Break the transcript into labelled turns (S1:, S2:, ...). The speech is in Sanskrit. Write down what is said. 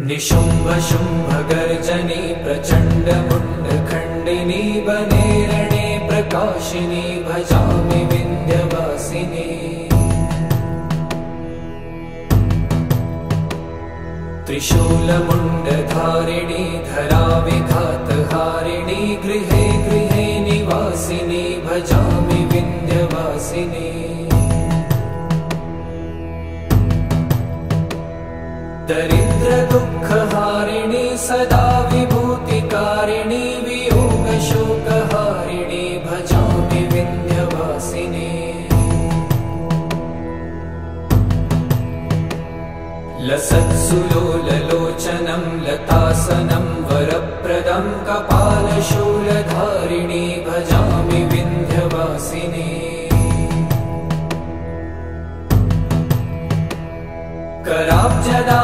S1: निशुम्भ शुम्भ गर्जनी प्रचण्ड मुण्ड खण्डिनी वने रणे प्रकाशिनी भजामि विन्ध्यवासिनी। त्रिशूलमुण्डधारिणी धरा विघातहारिणी गृहे गृहे निवासिनी भजामि विन्ध्यवासिनी। दरिद्र दुःखहारिणी सदा विभूतिकारिणी वियोग शोकहारिणी भजामि विन्ध्यवासिनी। लसत्सुलोललोचनं लतासनं वरप्रदं कपालशूलधारिणी भजामि विन्ध्यवासिनी। कराब्जदा